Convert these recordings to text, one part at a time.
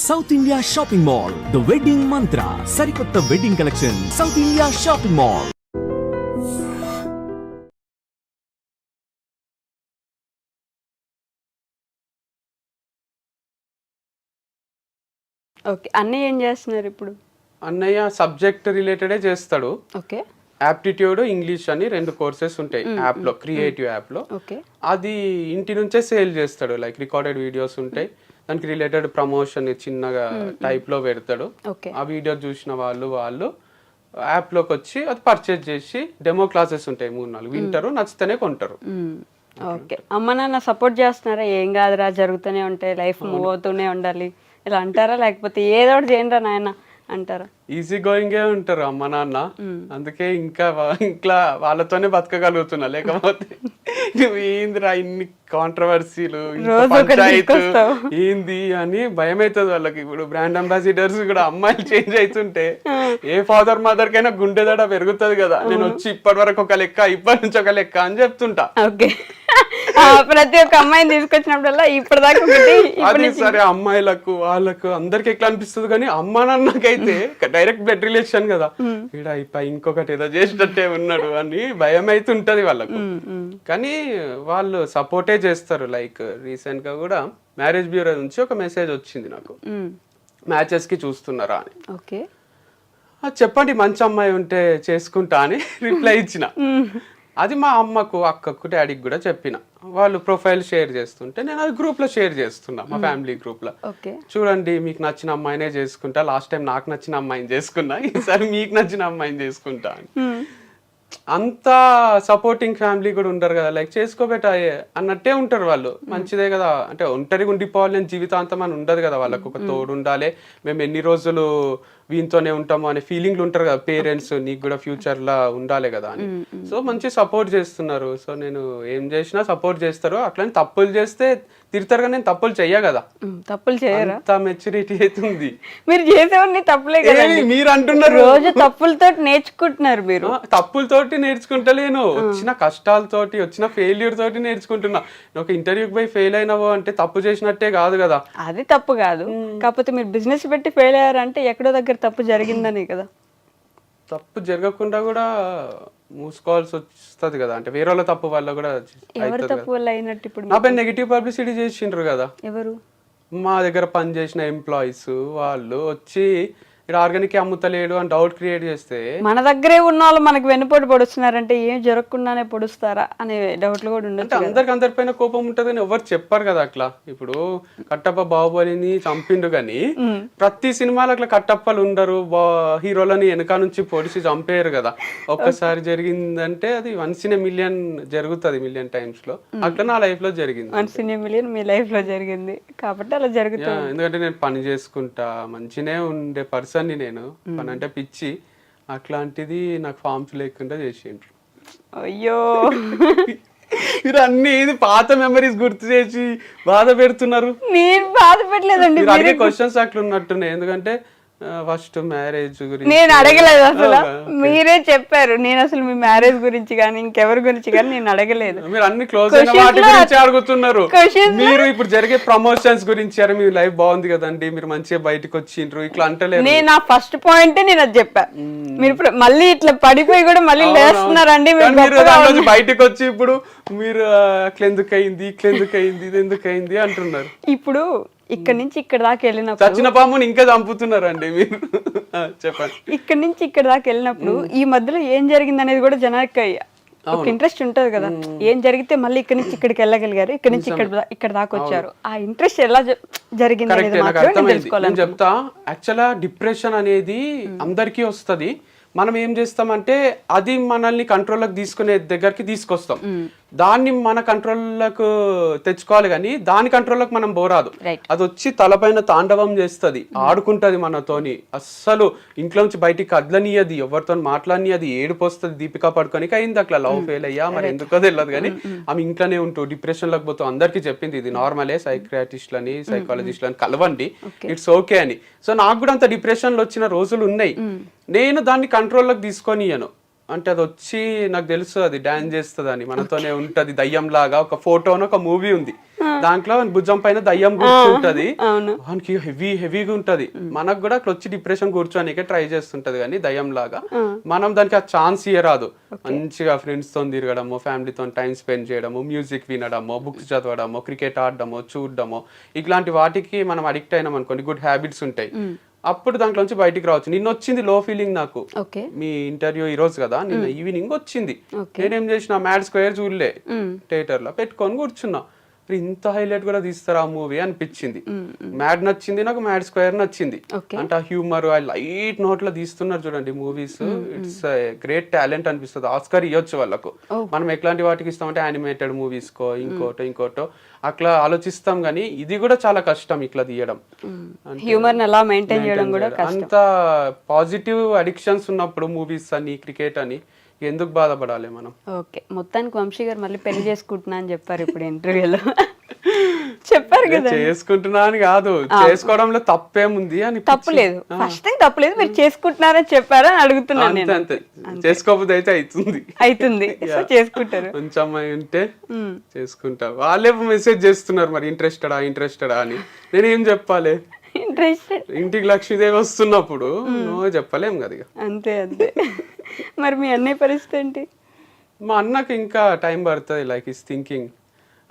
South India shopping mall, the wedding మంత్ర, సరికొత్త wedding collection. South India shopping mall. Okay. అన్నయ్య ఏం చేస్తున్నారు ఇప్పుడు? అన్నయ్య సబ్జెక్ట్ రిలేటెడే చేస్తాడు. ఓకే. యాప్టిట్యూడ్, ఇంగ్లీష్ అని 2 కోర్సెస్ ఉంటాయి యాప్లో, క్రియేటివ్ యాప్లో. ఓకే. అది ఇంటి నుంచే సేల్ చేస్తాడు. లైక్ రికార్డెడ్ వీడియోస్ ఉంటాయి, దానికి రిలేటెడ్ ప్రమోషన్ చిన్నగా టైప్లో పెడతాడు. ఓకే. ఆ వీడియో చూసిన వాళ్ళు యాప్లోకి వచ్చి అది పర్చేజ్ చేసి డెమో క్లాసెస్ ఉంటాయి 3-4 వింటారు, నచ్చితేనే కొంటారు. ఓకే. అమ్మ నాన్న సపోర్ట్ చేస్తున్నారా? ఏం కాదురా, జరుగుతూనే ఉంటాయి, లైఫ్ మూవ్ అవుతూనే ఉండాలి ఇలా అంటారా? లేకపోతే ఏదో ఒకటి చేయండి నాయన అంటారా? ఈజీ గోయింగే ఉంటారు అమ్మ నాన్న. అందుకే ఇంకా ఇంట్లో వాళ్ళతోనే బతకగలుగుతున్నా. లేకపోతే నువ్వు ఏందిరా ఇన్ని కాంట్రవర్సీలు, పంచాయతీ ఏంది అని భయం అవుతుంది వాళ్ళకి. ఇప్పుడు బ్రాండ్ అంబాసిడర్స్ కూడా అమ్మాయిలు చేంజ్ అవుతుంటే ఏ ఫాదర్ మదర్ కైనా గుండెదడ పెరుగుతుంది కదా. నేను వచ్చి ఇప్పటి వరకు ఒక లెక్క, ఇప్పటి నుంచి ఒక లెక్క అని చెప్తుంటా. ఓకే. ప్రతి ఒక్క అమ్మాయిని తీసుకొచ్చినప్పుడల్లా ఇప్పటిదాకా అది సరే, అమ్మాయిలకు వాళ్ళకు అందరికి ఎట్లా అనిపిస్తుంది, కానీ అమ్మ నాన్నకైతే డైరెక్ట్ బ్లడ్ రిలేషన్ కదా, ఇక్కడ ఇంకొకటి ఏదో చేసినట్టే ఉన్నాడు అని భయం అయితే ఉంటది వాళ్ళకు. కానీ వాళ్ళు సపోర్టే చేస్తారు. లైక్ రీసెంట్ గా కూడా మ్యారేజ్ బ్యూరో నుంచి ఒక మెసేజ్ వచ్చింది నాకు, మ్యాచెస్ కి చూస్తున్నారా అని. ఓకే. చెప్పండి మంచి అమ్మాయి ఉంటే చేసుకుంటా అని రిప్లై ఇచ్చిన. అది మా అమ్మకు, అక్కకు, డాడీకి కూడా చెప్పిన. వాళ్ళు ప్రొఫైల్ షేర్ చేస్తుంటే నేను అది గ్రూప్ లో షేర్ చేస్తున్నా, మా ఫ్యామిలీ గ్రూప్ లో. చూడండి, మీకు నచ్చిన అమ్మాయినే చేసుకుంటా, లాస్ట్ టైం నాకు నచ్చిన అమ్మాయిని చేసుకున్నా, ఈసారి మీకు నచ్చిన అమ్మాయిని చేసుకుంటా అని. అంత సపోర్టింగ్ ఫ్యామిలీ కూడా ఉంటారు కదా, లైక్ చేసుకోబెట్ట అన్నట్టే ఉంటారు వాళ్ళు. మంచిదే కదా, అంటే ఒంటరిగా ఉండిపోవాలి అని జీవితాంతం అని ఉండదు కదా, వాళ్ళకు ఒక తోడు ఉండాలి, మేము ఎన్ని రోజులు వీనితోనే ఉంటాము అనే ఫీలింగ్లు ఉంటారు కదా పేరెంట్స్, నీకు కూడా ఫ్యూచర్ లా ఉండాలి కదా అని. సో మంచి సపోర్ట్ చేస్తున్నారు. సో నేను ఏం చేసినా సపోర్ట్ చేస్తారు. అట్లని తప్పులు చేస్తే తిడతారు, కానీ నేను తప్పులు చెయ్య కదా. తప్పులు చేయరా? అంత మెచ్యూరిటీ అవుతుంది. మీరు చేసేవన్నీ తప్పులే కదా. మీరు అంటున్నారు రోజు తప్పులతో నేర్చుకుంటున్నారు. మీరు తప్పులతోటి నేర్చుకుంటలేను, వచ్చిన కష్టాలతోటి, వచ్చిన ఫెయిల్యూర్ తోటి నేర్చుకుంటున్నా. ఒక ఇంటర్వ్యూకి పోయి ఫెయిల్ అయినావో అంటే తప్పు చేసినట్టే కాదు కదా. అది తప్పు కాదు, కాకపోతే మీరు బిజినెస్ పెట్టి ఫెయిల్ అయ్యారంటే ఎక్కడో దగ్గర తప్పు జరిగిందని కదా. తప్పు జరగకుండా కూడా మూసుకోవాల్సి వస్తుంది కదా, అంటే వేరే వాళ్ళ తప్పు వల్ల కూడా. ఎవరు తప్పు వల్ల అయినట్టు? ఇప్పుడు నాపై నెగిటివ్ పబ్లిసిటీ చేసిండ్రు కదా. ఎవరు? మా దగ్గర పనిచేసిన ఎంప్లాయీస్ వాళ్ళు వచ్చి ఇక్కడ ఆర్గానిక్ అమ్ముతలేడు అని డౌట్ క్రియేట్ చేస్తే, మన దగ్గరే ఉన్న వాళ్ళు మనకి వెన్నుపోటు పొడుస్తున్నారంటే ఏం జరగకుండానే పొడుస్తారా అనే డౌట్లు కూడా ఉండదు. అంటే అందరిపైన కోపం ఉంటది కానీ ఎవరు చెప్పారు కదా అట్లా. ఇప్పుడు కట్టప్ప బాహుబలిని చంపిండు కానీ ప్రతి సినిమాలో అట్లా కట్టప్పలు ఉండరు, హీరోలని వెనక నుంచి పొడిచి చంపేయరు కదా. ఒక్కసారి జరిగిందంటే అది 1 in a million జరుగుతుంది, million times లో. అట్లా నా లైఫ్ లో జరిగింది. 1 in a million me life లో జరిగింది కాబట్టి అలా జరుగుతుంది. ఎందుకంటే నేను పని చేసుకుంటా, మంచినే ఉండే పర్సన్ ని, నేను పని అంటే పిచ్చి, అట్లాంటిది నాకు ఫార్మ్స్ లేకుండా చేసిండ్రు. అయ్యో, మీరు అన్ని పాత మెమరీస్ గుర్తు చేసి బాధ పెడుతున్నారు. నేను బాధ పెట్టలేదండి, అడిగే క్వశ్చన్స్ అట్లా ఉన్నట్టున్నాయి. ఎందుకంటే ఫస్ట్ మ్యారేజ్ గురించి నేను అడగలేదు అసలు, మీరే చెప్పారు. నేను అసలు మీ మ్యారేజ్ గురించి కానీ ఇంకెవరి గురించి కానీ నేను అడగలేదు. మీరు అన్ని క్లోజ్ అయిన వాటి గురించి అడుగుతున్నారు. మీరు ఇప్పుడు జరిగే ప్రమోషన్స్ గురించి, అరే మీ లైఫ్ బాగుంది కదండి, మీరు మంచిగా బయటకు వచ్చిండ్రు, ఇట్లా అంటలేదు. నేను నా ఫస్ట్ పాయింట్ నేను అది చెప్పా. మీరు మళ్ళీ ఇట్లా పడిపోయి కూడా మళ్ళీ లేస్తున్నారండి. మీరు బయటకు వచ్చి ఇప్పుడు మీరు అట్లెందుకు అయింది, ఇట్లెందుకు ఇది ఎందుకు అయింది అంటున్నారు. ఇప్పుడు ఇక్కడ నుంచి ఇక్కడ దాకా వెళ్ళినప్పుడు చచ్చిన పాముని ఇంకా చంపుతున్నారండి మీరు. చెప్పండి. ఇక్కడ నుంచి ఇక్కడ దాకా వెళ్ళినప్పుడు ఈ మధ్యలో ఏం జరిగింది అనేది కూడా జనానికి ఒక ఇంట్రెస్ట్ ఉంటది కదా. ఏం జరిగితే మళ్ళీ ఇక్కడ నుంచి ఇక్కడికి వెళ్ళగలిగారు, ఇక్కడ నుంచి ఇక్కడ దాకా వచ్చారు, ఆ ఇంట్రెస్ట్ ఎలా జరిగింది అనేది మాత్రం తెలుసుకోవాలి. నేను చెప్తా. యాక్చువల్గా డిప్రెషన్ అనేది అందరికీ వస్తుంది. మనం ఏం చేస్తామంటే అది మనల్ని కంట్రోల్లోకి తీసుకునే దగ్గరికి తీసుకొస్తాం, దాన్ని మన కంట్రోల్లోకి తెచ్చుకోవాలి. కానీ దాని కంట్రోల్లోకి మనం పోరాదు. అది వచ్చి తలపైన తాండవం చేస్తుంది, ఆడుకుంటది మనతోని. అస్సలు ఇంట్లో నుంచి బయటికి కదలనియది, ఎవరితో మాట్లాడనియది, ఏడుపు వస్తుంది. దీపికా పడుకోనికి అయింది అట్లా, లవ్ ఫెయిల్ అయ్యా మరి ఎందుకో తెలియదు కానీ ఆమె ఇంట్లోనే ఉంటూ డిప్రెషన్ లోకి పోతూ అందరికీ చెప్పింది ఇది నార్మలే, సైక్రియాటిస్ట్లని సైకాలజిస్ట్లని కలవండి, ఇట్స్ ఓకే అని. సో నాకు కూడా అంత డిప్రెషన్లో వచ్చిన రోజులు ఉన్నాయి. నేను దాన్ని కంట్రోల్లోకి తీసుకొనియను. అంటే అది వచ్చి నాకు తెలుసు అది డాన్స్ చేస్తుంది అని, మనతోనే ఉంటది దయ్యం లాగా. ఒక ఫోటోను ఒక మూవీ ఉంది, దాంట్లో భుజం పైన దయ్యం కూర్చుంటది, వానికి హెవీగా ఉంటది. మనకు కూడా అట్లా వచ్చి డిప్రెషన్ కూర్చోనికే ట్రై చేస్తుంటది కానీ దయ్యం లాగా. మనం దానికి ఆ ఛాన్స్ ఇయ్యరాదు. మంచిగా ఫ్రెండ్స్ తో తిరగడము, ఫ్యామిలీతో టైం స్పెండ్ చేయడము, మ్యూజిక్ వినడము, బుక్స్ చదవడము, క్రికెట్ ఆడడము, చూడడము, ఇట్లాంటి వాటికి మనం అడిక్ట్ అయినాం అనుకోండి, గుడ్ హ్యాబిట్స్ ఉంటాయి, అప్పుడు దాంట్లోంచి బయటికి రావచ్చు. నిన్న వచ్చింది లో ఫీలింగ్ నాకు, మీ ఇంటర్వ్యూ ఈ రోజు కదా, నిన్న ఈవినింగ్ వచ్చింది. నేనేం చేసిన, మ్యాడ్ స్క్వేర్ చూడలే, థియేటర్ లో పెట్టుకొని కూర్చున్నా, ఇంత హైలైట్ కూడా తీస్తారా ఆ మూవీ అనిపించింది. మ్యాడ్ నచ్చింది నాకు, మ్యాడ్ స్క్వేర్ నచ్చింది. అంటే ఆ హ్యూమర్, ఆ లైట్ నోట్ లో తీస్తున్నారు చూడండి మూవీస్, ఇట్స్ గ్రేట్ టాలెంట్ అనిపిస్తుంది. ఆస్కార్ ఇవ్వచ్చు వాళ్ళకు. మనం ఎట్లాంటి వాటికి ఇస్తామంటే యానిమేటెడ్ మూవీస్ కో ఇంకోటో అట్లా ఆలోచిస్తాం, కానీ ఇది కూడా చాలా కష్టం ఇట్లా తీయడం. హ్యూమర్ అలా మెయింటైన్ చేయడం కూడా అంత పాజిటివ్ అడిక్షన్స్ ఉన్నప్పుడు మూవీస్ అని, క్రికెట్ అని ఎందుకు బాధపడాలి మనం? ఓకే, మొత్తానికి వంశీ గారు మళ్ళీ పెళ్లి చేసుకుంటున్నా అని చెప్పారు ఇప్పుడు ఇంటర్వ్యూలో. చెప్పారు కదా, చేసుకుంటున్నా అని కాదు, చేసుకోవడంలో తప్పేముంది అని. తప్పులేదు, ఫస్ట్ టైం తప్పులేదు, మీరు చేసుకుంటున్నారని చెప్పారని అడుగుతున్నాను నేను. అంతే, చేసుకోకపోతే అయితే అవుతుంది సో చేసుకుంటారు. మంచి అమ్మాయి ఉంటే చేసుకుంటారు. వాళ్ళే మెసేజ్ చేస్తున్నారు మరి ఇంట్రెస్టెడా అని, నేనేం చెప్పాలి? ఇంటికి లక్ష్మీదేవి వస్తున్నప్పుడు నువ్వు చెప్పలేం కదా. అంతే. మరి మీ అన్నయ్య పరిస్థితి ఏంటి? మా అన్నకి ఇంకా టైం పడుతుంది, లైక్ హిస్ థింకింగ్,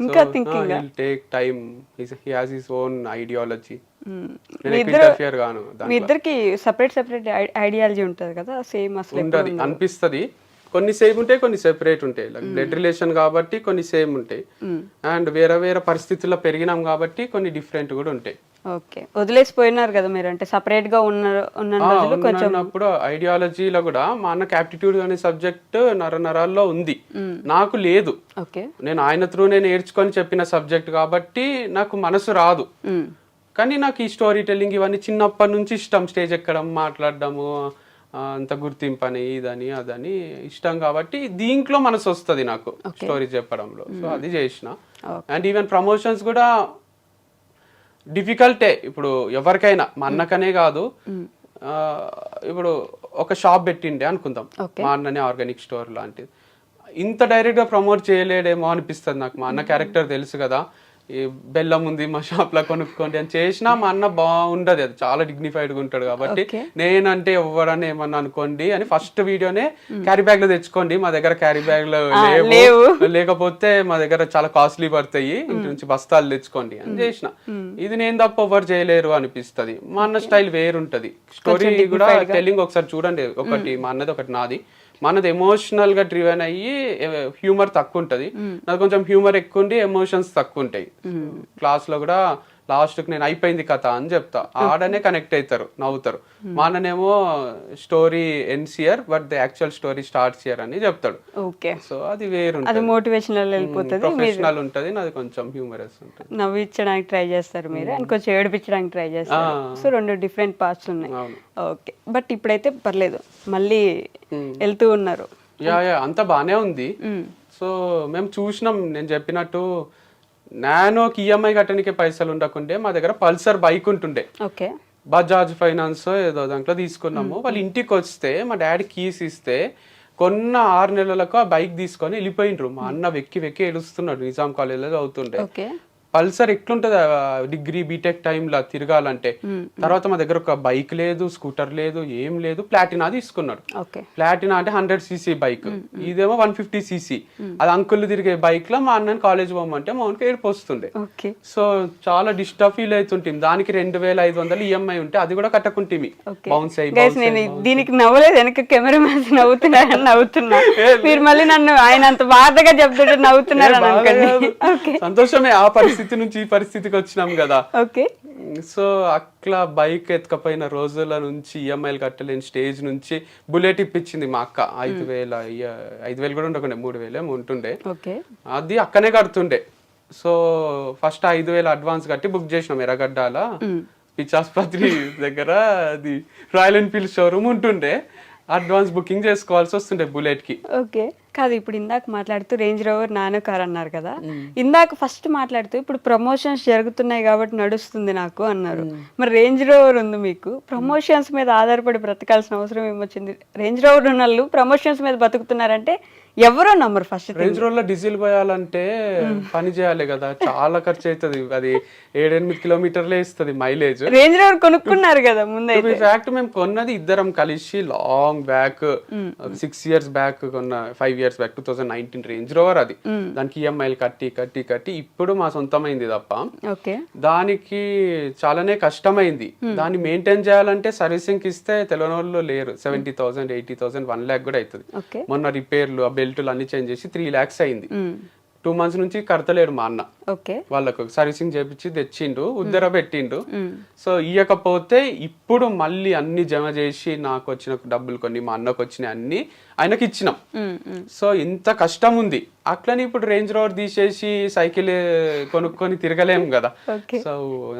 ఇంకా thinking, will take time, he has his own ideology. మీ ఇద్దరికి సెపరేట్ ఐడియాలజీ ఉంటది కదా, సేమ్ అసలు ఉండదు అనిపిస్తుంది. కొన్ని సేమ్ ఉంటాయి, కొన్ని సెపరేట్ ఉంటాయి. లైక్ బ్లడ్ రిలేషన్ కాబట్టి కొన్ని సేమ్ ఉంటాయి, అండ్ వేరే పరిస్థితుల్లో పెరిగినాం కాబట్టి కొన్ని డిఫరెంట్ కూడా ఉంటాయి. ఓకే, వదిలేసిపోయినారు కదా మీరు, అంటే సపరేట్ గా ఉన్నప్పుడు ఐడియాలజీలో కూడా మా అన్నకి యాప్టిట్యూడ్ అనే సబ్జెక్ట్ నరాల్లో ఉంది, నాకు లేదు. నేను ఆయన త్రూ నేను నేర్చుకొని చెప్పిన సబ్జెక్ట్ కాబట్టి నాకు మనసు రాదు. కానీ నాకు ఈ స్టోరీ టెల్లింగ్ ఇవన్నీ చిన్నప్పటి నుంచి ఇష్టం. స్టేజ్ ఎక్కడం, మాట్లాడడము, అంత గుర్తింపు అని, ఇదని అదని ఇష్టం కాబట్టి దీంట్లో మనసు వస్తుంది నాకు స్టోరీ చెప్పడంలో. సో అది చేసిన. అండ్ ఈవెన్ ప్రమోషన్స్ కూడా డిఫికల్టే. ఇప్పుడు ఎవరికైనా, మా అన్నకనే కాదు, ఇప్పుడు ఒక షాప్ పెట్టిండే అనుకుందాం, మా అన్ననే ఆర్గానిక్ స్టోర్ లాంటిది, ఇంత డైరెక్ట్ గా ప్రమోట్ చేయలేడేమో అనిపిస్తుంది నాకు. మా అన్న క్యారెక్టర్ తెలుసు కదా, ఈ బెల్లం ఉంది మా షాప్ లో కొనుక్కోండి అని చేసినా మా అన్న బాగుండదు, అది చాలా డిగ్నిఫైడ్ గా ఉంటాడు కాబట్టి నేనంటే ఎవరని ఏమన్నా అనుకోండి అని ఫస్ట్ వీడియోనే క్యారీ బ్యాగ్ లో తెచ్చుకోండి, మా దగ్గర క్యారీ బ్యాగ్ లో లేవు, లేకపోతే మా దగ్గర చాలా కాస్ట్లీ పడతాయి, ఇంటి నుంచి బస్తాలు తెచ్చుకోండి అని చేసిన. ఇది నేను తప్ప ఎవరు చేయలేరు అనిపిస్తుంది. మా అన్న స్టైల్ వేరుంటది. స్టోరీ కూడా టెల్లింగ్ ఒకసారి చూడండి, ఒకటి మా అన్నది ఒకటి నాది. మనది ఎమోషనల్ గా డ్రివెన్ అయ్యి హ్యూమర్ తక్కువ ఉంటది, నాకు కొంచెం హ్యూమర్ ఎక్కువ ఉండి ఎమోషన్స్ తక్కువ ఉంటాయి. క్లాస్ లో కూడా లాస్ట్ కి నేను అయిపోయింది కథ అని చెప్తా, ఆడనే కనెక్ట్ అవుతారు, నవ్వుతారు. మా అన్ననేమో story ends here but the actual story starts here అని చెప్తాడు. సో అది వేరు, మోటివేషనల్ వెళ్ళిపోతుంది, ప్రొఫెషనల్ ఉంటది, నాది కొంచెం హ్యూమరస్ ఉంటుంది. నవ్వించడానికి ట్రై చేస్తారు మీరు, అని కొంచెం ఏడిపించడానికి ట్రై చేస్తారు. సో రెండు డిఫరెంట్ పార్ట్స్ ఉన్నాయి. ఓకే, బట్ ఇప్పుడైతే పర్లేదు, మళ్ళీ వెళ్తూ ఉన్నారు. అంతా బానే ఉంది. సో మేము చూసినాం, నేను చెప్పినట్టు నానోకి ఈఎంఐ కట్టడానికి పైసలు ఉండకుండే మా దగ్గర పల్సర్ బైక్ ఉంటుండే, బజాజ్ ఫైనాన్స్ ఏదో దాంట్లో తీసుకున్నాము. వాళ్ళు ఇంటికి వస్తే మా డాడీ కీస్ ఇస్తే కొన్న 6 నెలలకు ఆ బైక్ తీసుకొని వెళ్ళిపోయిండ్రు. మా అన్న వెక్కి ఏడుస్తున్నాడు, నిజాం కాలేజీలో చదువుతుండే. పల్సర్ ఎట్లుంటది డిగ్రీ బీటెక్ టైంలో తిరగాలంటే. తర్వాత మా దగ్గర ఒక బైక్ లేదు, స్కూటర్ లేదు, ఏం లేదు. ప్లాటినా తీసుకున్నాడు. ప్లాటినా అంటే 100cc బైక్, ఇదేమో 150cc. అది అంకుల్ తిరిగే బైక్ లో మా అన్నని కాలేజ్ పోమంటే మా అన్నకి ఏడుపు వస్తుండే. సో చాలా డిస్టర్బ్ ఫీల్ అవుతుంటుంది. దానికి 2500 ఈఎంఐ ఉంటే అది కూడా కట్టకుంటుంది. బౌన్స్ అయ్యి దీనికి నవ్వలేదు, వెనక కెమెరా మ్యాన్ నవ్వుతున్నా, మీరు మళ్ళీ నన్ను ఆయన అంత బాధగా చెప్తుంటే నవ్వుతున్నారు. సంతోషమే, ఆ పరిస్థితి నుంచి ఈ పరిస్థితికి వచ్చినాం కదా. సో అట్లా బైక్ ఎత్తుకపోయిన రోజుల నుంచి ఈఎంఐలు కట్టలేని స్టేజ్ నుంచి బుల్లెట్ ఇప్పించింది మా అక్క. 5,000 కూడా ఉండకుండా 3,000 ఉంటుండే, అది అక్కనే కడుతుండే. సో ఫస్ట్ 5,000 అడ్వాన్స్ కట్టి బుక్ చేసినాం ఎర్రగడ్డాల పిచ్చాసుపత్రి దగ్గర, అది రాయల్ ఎన్ఫీల్డ్ షోరూమ్ ఉంటుండే. అడ్వాన్స్ బుకింగ్ చేసుకోవాల్సి వస్తుండే బుల్లెట్ కి. కాదు, ఇప్పుడు ఇందాక మాట్లాడుతూ రేంజ్ రోవర్ నానో కార్ అన్నారు కదా, ఇందాక ఫస్ట్ మాట్లాడుతూ ఇప్పుడు ప్రమోషన్స్ జరుగుతున్నాయి కాబట్టి నడుస్తుంది నాకు అన్నారు. మరి రేంజ్ రోవర్ ఉంది మీకు, ప్రమోషన్స్ మీద ఆధారపడి బ్రతకాల్సిన అవసరం ఏమొచ్చింది? రేంజ్ రోవర్ ఉన్న వాళ్ళు ప్రమోషన్స్ మీద బతుకుతున్నారంటే ఎవరో నమ్మరు. ఫస్ట్ రేంజ్ రోవర్ లో డీజిల్ పోయాలంటే పని చేయాలి కదా, చాలా ఖర్చు అవుతుంది. అది 7-8 కిలోమీటర్లే ఇస్తుంది మైలేజ్. రేంజ్ రోవర్ కొనుక్కున్నారు కదా ముందైతే. ఫ్యాక్ట్ మేము కొన్నది ఇద్దరం కలిసి లాంగ్ బ్యాక్ 6 years బ్యాక్ కొన్న, 5 years బ్యాక్ 2019 రేంజ్ రోవర్. అది దానికి ఈఎంఐలు కట్టి కట్టి కట్టి ఇప్పుడు మా సొంతమైంది తప్ప దానికి చాలానే కష్టమైంది. దాన్ని మెయింటైన్ చేయాలంటే సర్వీసింగ్ ఇస్తే తెలియని వాళ్ళు లేరు. 70,000 80,000 1 lakh కూడా అవుతుంది. మొన్న రిపేర్లు ఆ బెల్టులు అన్ని చేంజ్ చేసి 3 lakhs అయింది. 2 months నుంచి కడతలేడు మా అన్న. వాళ్ళకు సర్వీసింగ్ చేపించి తెచ్చిండు, ఉద్దర పెట్టిండు. సో ఇయ్యకపోతే ఇప్పుడు మళ్ళీ అన్ని జమ చేసి నాకు వచ్చిన డబ్బులు కొన్ని, మా అన్నకు వచ్చిన అన్ని ఆయనకి ఇచ్చినాం. సో ఇంత కష్టం ఉంది. అట్లని ఇప్పుడు రేంజ్ రోవర్ తీసేసి సైకిల్ కొనుక్కొని తిరగలేము కదా. సో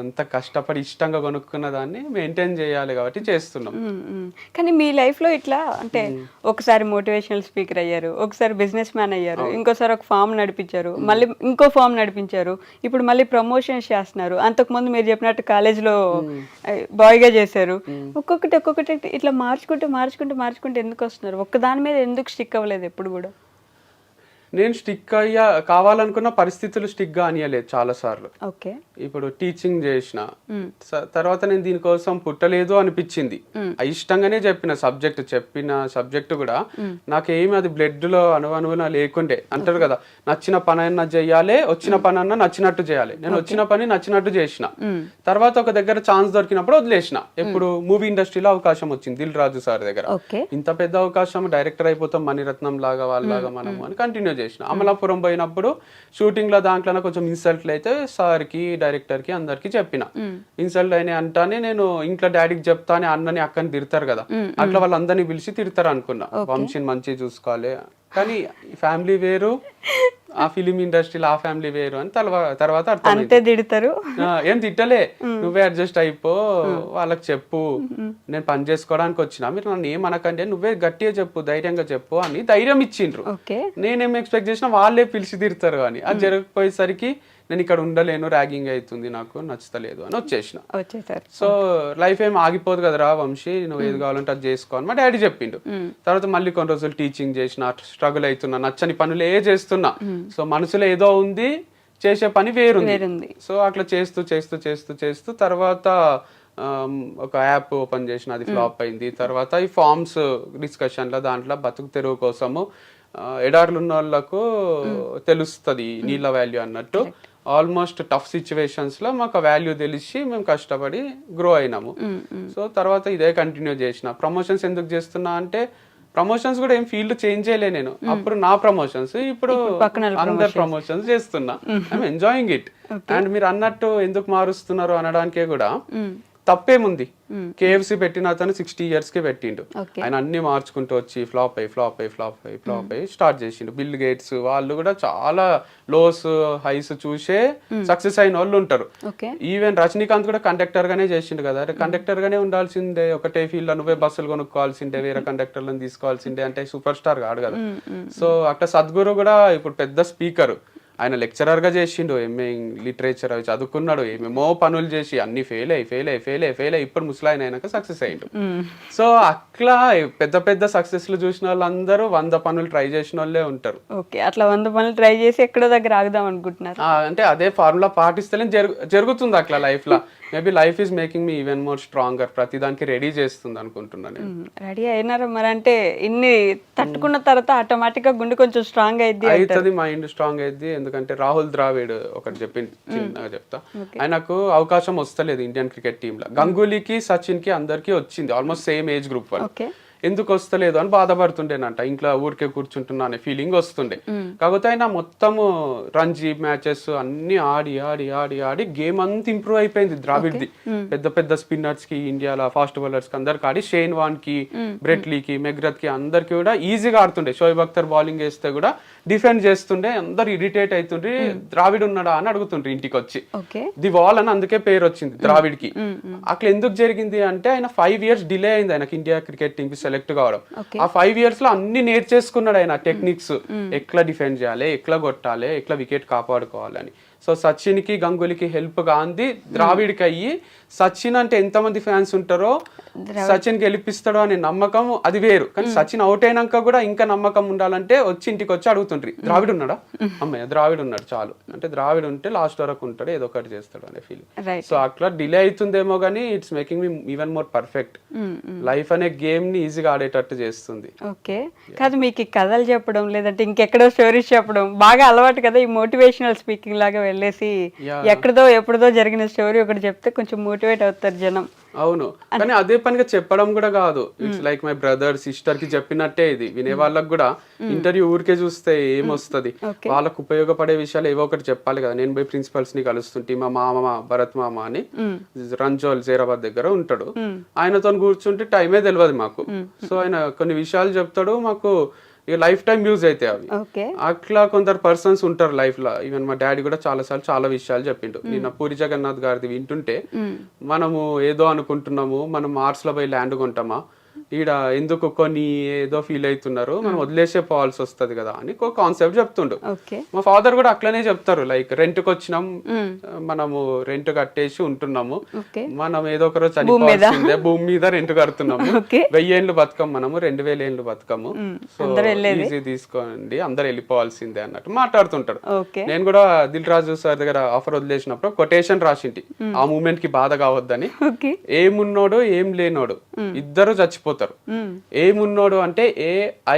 ఎంత కష్టపడి ఇష్టంగా కొనుక్కున్న దాన్ని మెయింటైన్ చేయాలి కాబట్టి చేస్తున్నాం. కానీ మీ లైఫ్ లో ఇట్లా అంటే ఒకసారి మోటివేషనల్ స్పీకర్ అయ్యారు, ఒకసారి బిజినెస్ మ్యాన్ అయ్యారు, ఇంకోసారి ఒక ఫామ్ నడిపించారు, మళ్ళీ ఇంకో ఫామ్ నడిపించారు, ఇప్పుడు మళ్ళీ ప్రమోషన్స్ చేస్తున్నారు. అంతకుముందు మీరు చెప్పినట్టు కాలేజ్లో బాయ్ గా చేశారు. ఒక్కొక్కటి ఇట్లా మార్చుకుంటూ ఎందుకు వస్తున్నారు? ఒక్క దాని మీద ఎందుకు స్టిక్ అవ్వలేదు ఎప్పుడు కూడా? నేను స్టిక్ అయ్యా కావాలనుకున్న పరిస్థితులు స్టిక్ గా అనియలేదు చాలా సార్లు. ఇప్పుడు టీచింగ్ చేసిన తర్వాత నేను దీనికోసం పుట్టలేదు అనిపించింది. ఇష్టంగానే చెప్పిన సబ్జెక్ట్ కూడా నాకేమి అది బ్లడ్ లో అనువనువున లేకుండే. అంటారు కదా, నచ్చిన పని అన్నా చెయ్యాలి, వచ్చిన పని అన్నా నచ్చినట్టు చేయాలి. నేను వచ్చిన పని నచ్చినట్టు చేసిన. తర్వాత ఒక దగ్గర ఛాన్స్ దొరికినప్పుడు వదిలేసిన. ఇప్పుడు మూవీ ఇండస్ట్రీలో అవకాశం వచ్చింది దిల్ రాజు సార్ దగ్గర. ఇంత పెద్ద అవకాశం, డైరెక్టర్ అయిపోతాం మణిరత్నం లాగా వాళ్ళలాగా మనము అని కంటిన్యూ చేసిన. అమలాపురం పోయినప్పుడు షూటింగ్ లో దాంట్లో కొంచెం ఇన్సల్ట్లు అయితే సార్ కి, డైరెక్టర్ కి, అందరికి చెప్పిన. ఇన్సల్ట్ అయినాయి అంటానే నేను ఇంట్లో డాడీకి చెప్తానే అన్నని అక్కని తిడతారు కదా, అట్లా వాళ్ళందరినీ పిలిచి తిడతారు అనుకున్నా. వంశీని మంచిగా చూసుకోవాలి, కానీ ఫ్యామిలీ వేరు, ఆ ఫిలిం ఇండస్ట్రీలో ఆ ఫ్యామిలీ వేరు అని తర్వాత అర్థం. తిడతారు, ఏం తిట్టలే, నువ్వే అడ్జస్ట్ అయిపో, వాళ్ళకి చెప్పు, నేను పని చేసుకోవడానికి వచ్చినా, మీరు నన్ను ఏమనకండి, నువ్వే గట్టిగా చెప్పు, ధైర్యంగా చెప్పు అని ధైర్యం ఇచ్చిండ్రు. నేనేం ఎక్స్పెక్ట్ చేసినా వాళ్ళే పిలిచి తిడతారు అని. అది జరగకపోయేసరికి నేను ఇక్కడ ఉండలేను, ర్యాగింగ్ అవుతుంది, నాకు నచ్చలేదు అని వచ్చేసిన. సో లైఫ్ ఏం ఆగిపోదు కదరా వంశీ, నువ్వు ఏది కావాలంటే అది చేసుకో అని మా డాడీ చెప్పిండు. తర్వాత మళ్ళీ కొన్ని రోజులు టీచింగ్ చేసిన, స్ట్రగుల్ అవుతున్నా, నచ్చని పనులే చేస్తున్నా. సో మనసులో ఏదో ఉంది, చేసే పని వేరుంది. సో అట్లా చేస్తూ తర్వాత ఒక యాప్ ఓపెన్ చేసిన, అది ఫ్లాప్ అయింది. తర్వాత ఈ ఫార్మ్స్ డిస్కషన్లో దాంట్లో బతుకు తెరువు కోసము ఎడార్లు ఉన్న వాళ్ళకు తెలుస్తుంది నీళ్ళ వాల్యూ అన్నట్టు. ఆల్మోస్ట్ టఫ్ సిచ్యువేషన్స్ లో మాకు వాల్యూ తెలిసి మేము కష్టపడి గ్రో అయినాము. సో తర్వాత ఇదే కంటిన్యూ చేసిన. ప్రమోషన్స్ ఎందుకు చేస్తున్నా అంటే, ప్రమోషన్స్ కూడా ఏం ఫీల్డ్ చేంజ్ చేయలే నేను. అప్పుడు నా ప్రమోషన్స్, ఇప్పుడు అందరు ప్రమోషన్స్ చేస్తున్నా. I'm enjoying it. అండ్ మీరు అన్నట్టు ఎందుకు మారుస్తున్నారు అనడానికే కూడా తప్పేముంది. KFC పెట్టిన అతను 60 years కి పెట్టిండు. ఆయన అన్ని మార్చుకుంటూ వచ్చి ఫ్లాప్ అయ్యి స్టార్ట్ చేసిండు. బిల్ గేట్స్ వాళ్ళు కూడా చాలా లోస్ హైస్ చూసే సక్సెస్ అయిన వాళ్ళు ఉంటారు. ఈవెన్ రజనీకాంత్ కూడా కండక్టర్ గానే చేసిండు కదా. కండక్టర్ గానే ఉండాల్సిందే, ఒకటే ఫీల్డ్ లో నువ్వే బస్సులు కొనుక్కోవాల్సిందే, వేరే కండక్టర్లను తీసుకోవాల్సిందే అంటే సూపర్ స్టార్ కాడు కదా. సో అట్లా సద్గురు కూడా ఇప్పుడు పెద్ద స్పీకర్, ఆయన లెక్చరర్ గా చేసిండు, ఎంఏ లిటరేచర్ అవి చదువుకున్నాడు, ఏమేమో పనులు చేసి అన్ని ఫెయిల్ అయ్యి ఇప్పుడు ముసలాయన అయినాక సక్సెస్ అయ్యిండు. సో అట్లా పెద్ద సక్సెస్లు చూసిన వాళ్ళందరూ 100 పనులు ట్రై చేసిన వాళ్ళే ఉంటారు. అట్లా 100 పనులు ట్రై చేసి ఎక్కడో దగ్గర ఆగుదాం అనుకుంటున్నారు. అంటే అదే ఫార్ములా పాటిస్తేనే జరుగుతుంది అట్లా లైఫ్ లో. Maybe life is making me even more stronger. ప్రతి దానికి రెడీ చేస్తుంది అనుకుంటున్నాను. రెడీ అయినారా మరి? అంటే ఇన్ని తట్టుకున్న తర్వాత ఆటోమేటిక్ గా గుండె కొంచెం స్ట్రాంగ్ అవుతుంది, మైండ్ స్ట్రాంగ్ అయింది. ఎందుకంటే రాహుల్ ద్రావిడ్ ఒకటి చిన్నగా చెప్తా, ఆయనకు అవకాశం వస్తలేదు ఇండియన్ క్రికెట్ టీమ్ లో. గంగూలీకి, సచిన్ కి అందరికి వచ్చింది, ఆల్మోస్ట్ సేమ్ ఏజ్ గ్రూప్ వాళ్ళు. ఎందుకు వస్తలేదు అని బాధపడుతుండేనంట. ఇంట్లో ఊరికే కూర్చుంటున్నా అనే ఫీలింగ్ వస్తుండే. కాకపోతే ఆయన మొత్తము రంజీ మ్యాచెస్ అన్ని ఆడి గేమ్ అంతా ఇంప్రూవ్ అయిపోయింది ద్రావిడ్ది. పెద్ద స్పిన్నర్స్ కి, ఇండియాలో ఫాస్ట్ బౌలర్స్ కి అందరికి ఆడి, షేన్ వాన్ కి, బ్రెట్లీకి, మెగ్రత్ కి అందరికి కూడా ఈజీగా ఆడుతుండే. షోయబ్ అఖ్తర్ బౌలింగ్ వేస్తే కూడా డిఫెండ్ చేస్తుండే. అందరు ఇరిటేట్ అవుతుండ్రి, ద్రావిడ్ ఉన్నాడా అని అడుగుతుండ్రి ఇంటికి వచ్చి. ది వాల్ అని అందుకే పేరు వచ్చింది ద్రావిడ్ కి. అట్లా ఎందుకు జరిగింది అంటే, ఆయన 5 years డిలే అయింది ఆయనకి ఇండియా క్రికెట్ టీమ్ కి సెలెక్ట్ సెలెక్ట్ కావడం. Okay. ఆ 5 years లో అన్ని నేర్చేసుకున్నాడు ఆయన టెక్నిక్స్, ఎట్లా డిఫెండ్ చేయాలి, ఎట్లా కొట్టాలి, ఎట్లా వికెట్ కాపాడుకోవాలని. సో సచిన్ కి గంగూలీకి హెల్ప్ గాంధీ ద్రావిడ్కి అయ్యి, సచిన్ అంటే ఎంతమంది ఫ్యాన్స్ ఉంటారో సచిన్ గెలిపిస్తాడో అనే నమ్మకం అది వేరు. కానీ సచిన్ అవుట్ అయినాక కూడా ఇంకా నమ్మకం ఉండాలంటే వచ్చి ఇంటికి వచ్చి అడుగుతుండ్రి, ద్రావిడ్ ఉన్నాడా, అమ్మాయి ద్రావిడ్ ఉన్నాడు చాలు, అంటే ద్రావిడ్ ఉంటే లాస్ట్ వరకు ఉంటాడు, ఏదో ఒకటి చేస్తాడు అనే ఫీలింగ్. సో అట్లా డిలే అవుతుందేమో కానీ it's making me even more perfect. Life అనే గేమ్ ని ఈజీగా ఆడేటట్టు చేస్తుంది. ఓకే, కాదు మీకు ఈ కథలు చెప్పడం లేదంటే ఇంకెక్కడో స్టోరీస్ చెప్పడం బాగా అలవాటు కదా, ఈ మోటివేషనల్ స్పీకింగ్ లాగా వెళ్ళేసి ఎక్కడదో ఎప్పుడుదో జరిగిన స్టోరీ ఒకటి చెప్తే కొంచెం మోటివేట్ అవుతారు జనం. అవును, కానీ అదే పనిగా చెప్పడం కూడా కాదు, it's like my brother sister కి చెప్పినట్టే ఇది. వినే వాళ్ళకి కూడా ఇంటర్వ్యూ ఊరికే చూస్తే ఏమొస్తుంది, వాళ్ళకు ఉపయోగపడే విషయాలు ఏవో ఒకటి చెప్పాలి కదా. నేను పోయి ప్రిన్సిపల్స్ ని కలుస్తుంటే మా మామ భరత్ మామ అని రంజోల్ జైరాబాద్ దగ్గర ఉంటాడు, ఆయనతో కూర్చుంటే టైమే తెలియదు మాకు. సో ఆయన కొన్ని విషయాలు చెప్తాడు, మాకు ఇక లైఫ్ టైం యూజ్ అవుతాయి అవి. అట్లా కొందరు పర్సన్స్ ఉంటారు లైఫ్ లో. ఈవెన్ మా డాడీ కూడా చాలా విషయాలు చెప్పిండు. నిన్న పూరి జగన్నాథ్ గారిది వింటుంటే, మనము ఏదో అనుకుంటున్నాము, మనం మార్స్ లో పోయి ల్యాండ్ కొంటామా, ఈడ ఎందుకు కొన్ని ఏదో ఫీల్ అవుతున్నారు, మనం వదిలేసే పోవాల్సి వస్తుంది కదా అని ఒక కాన్సెప్ట్ చెప్తుండు. మా ఫాదర్ కూడా అట్లనే చెప్తారు, లైక్ రెంట్ కి వచ్చినాం, మనము రెంట్ కట్టేసి ఉంటున్నాము, మనం ఏదో ఒక రోజు చనిపోవాల్సిందే, భూమి మీద రెంట్ కడుతున్నాము, 1000 ఏళ్ళు బతకం, మనము 2000 ఏళ్ళు బతకము, సో ఈజీ తీసుకోండి, అందరు వెళ్ళిపోవాల్సిందే అన్నట్టు మాట్లాడుతుంటారు. నేను కూడా దిల్ రాజు సార్ దగ్గర ఆఫర్ వదిలేసినప్పుడు కొటేషన్ రాసింటి, ఆ మూమెంట్ కి బాధ కావద్దని. ఏమున్నోడు ఏం లేనోడు ఇద్దరు చచ్చిపోతారు, ఏమున్నోడు అంటే AI